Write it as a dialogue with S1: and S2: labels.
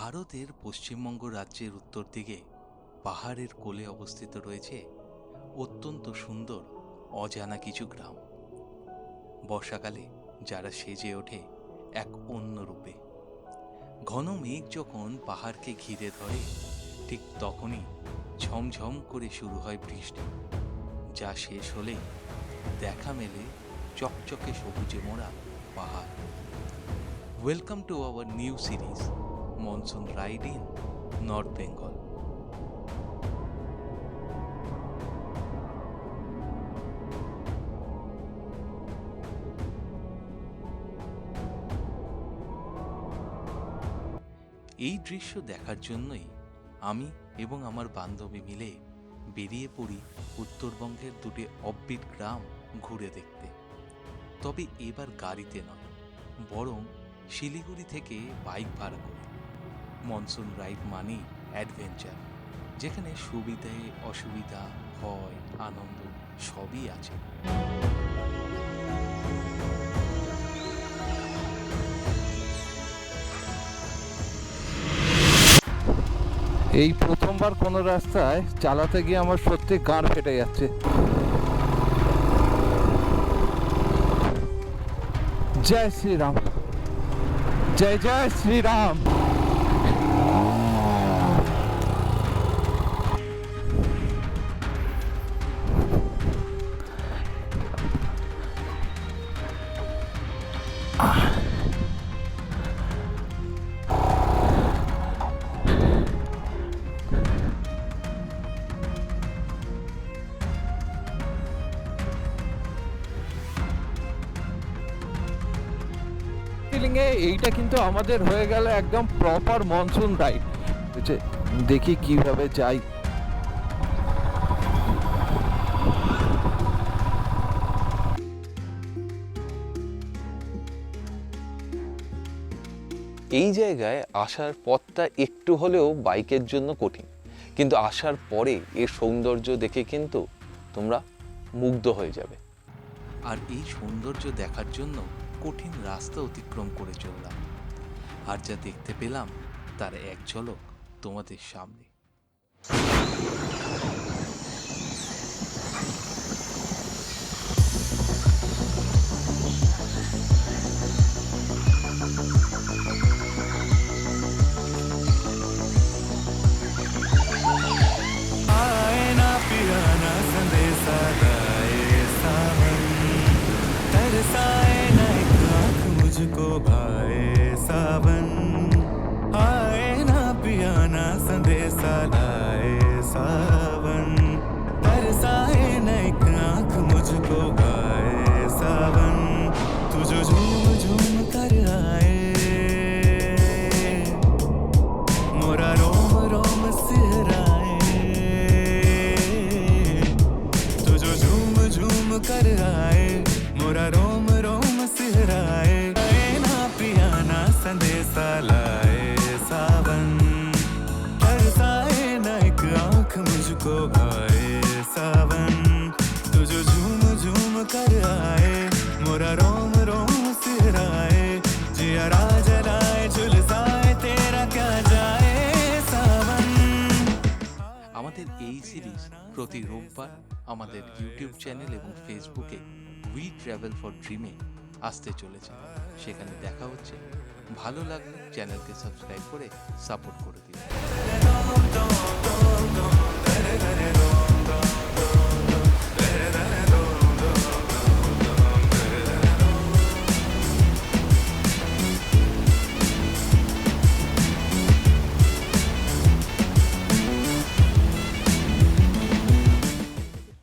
S1: ভারতের পশ্চিমবঙ্গ রাজ্যের উত্তর দিকে পাহাড়ের কোলে অবস্থিত রয়েছে অত্যন্ত সুন্দর অজানা কিছু গ্রাম। বর্ষাকালে যারা সেজে ওঠে এক অন্য রূপে। ঘন মেঘ যখন পাহাড়কে ঘিরে ধরে, ঠিক তখনই ঝমঝম করে শুরু হয় বৃষ্টি, যা শেষ হলেই দেখা মেলে চকচকে সবুজে মোড়া পাহাড়। Welcome to our new series monsoon ride in north Bengal. এই দৃশ্য দেখার জন্যই আমি এবং আমার বান্ধবী মিলে বেরিয়ে পড়ি উত্তরবঙ্গের দুটি অফবিট গ্রাম ঘুরে দেখতে। তবে এবার গাড়িতে নয়, বরং শিলিগুড়ি থেকে বাইক ভাড়া করে। মনসুন রাইড মানেই অ্যাডভেঞ্চার, যেখানে সুবিধে অসুবিধা, ভয় আনন্দ সবই আছে।
S2: এই প্রথমবার কোনো রাস্তায় চালাতে গিয়ে আমার সত্যি গাঁড় ফেটে যাচ্ছে। জয় শ্রীরাম, জয় জয় শ্রীরাম। এইটা কিন্তু আমাদের হয়ে গেল একদম প্রপার মনসুন রাইড। দেখি কিভাবে যাই।
S3: এই জায়গায় আসার পথটা একটু হলেও বাইকের জন্য কঠিন, কিন্তু আসার পরে এর সৌন্দর্য দেখে কিন্তু তোমরা মুগ্ধ হয়ে যাবে।
S1: আর এই সৌন্দর্য দেখার জন্য কঠিন রাস্তা অতিক্রম করে চললাম, আর যা দেখতে পেলাম তার এক ঝলক তোমাদের সামনে।
S4: मुझको भाए सावन आए ना पियाना संदेशा लाए सावन तरसाए न एक आँख मुझको भाए सावन तू जो झूम झूम कर आए मोरा रोम रोम सिहराए तू जो झूम झूम कर आए मोरा रोम रोम सिहराए संदेशा लाए सावन तरसाए न एक आँख मुझको भाए सावन तू जो झूम झूम कर आए मोरा रोम रोम सिहराए जिया जलाए झुलसाए तेरा क्या जाए सावन।
S1: আমাদের এই সিরিজ প্রতি রোববার আমাদের ইউটিউব চ্যানেল এবং ফেসবুকে উই ট্রাভেল ফর ড্রিমে আসতে চলেছে। সেখানে দেখা হচ্ছে। ভালো লাগলে চ্যানেলকে সাবস্ক্রাইব করে সাপোর্ট করে দিন।